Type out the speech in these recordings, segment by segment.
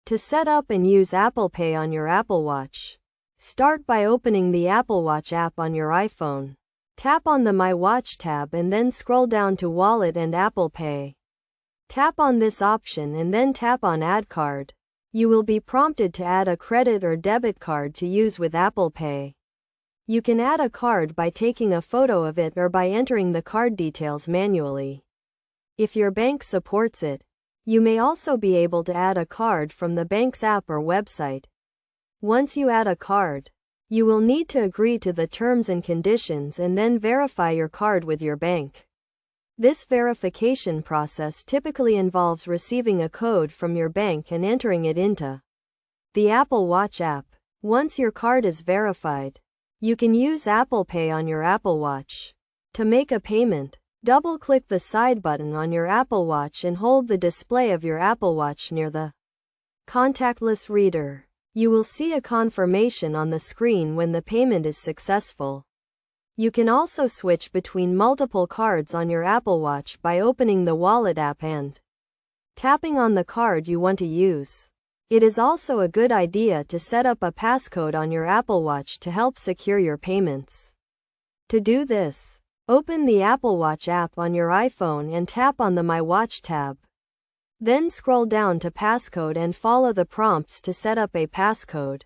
To set up and use Apple Pay on your Apple Watch, start by opening the Apple Watch app on your iPhone. Tap on the My Watch tab and then scroll down to Wallet and Apple Pay. Tap on this option and then tap on Add Card. You will be prompted to add a credit or debit card to use with Apple Pay. You can add a card by taking a photo of it or by entering the card details manually. If your bank supports it, you may also be able to add a card from the bank's app or website. Once you add a card, you will need to agree to the terms and conditions and then verify your card with your bank. This verification process typically involves receiving a code from your bank and entering it into the Apple Watch app. Once your card is verified, you can use Apple Pay on your Apple Watch. To make a payment, double-click the side button on your Apple Watch and hold the display of your Apple Watch near the contactless reader. You will see a confirmation on the screen when the payment is successful. You can also switch between multiple cards on your Apple Watch by opening the Wallet app and tapping on the card you want to use. It is also a good idea to set up a passcode on your Apple Watch to help secure your payments. To do this, open the Apple Watch app on your iPhone and tap on the My Watch tab. Then scroll down to Passcode and follow the prompts to set up a passcode.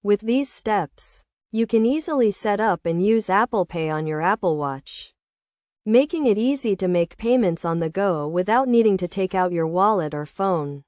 With these steps, you can easily set up and use Apple Pay on your Apple Watch, making it easy to make payments on the go without needing to take out your wallet or phone.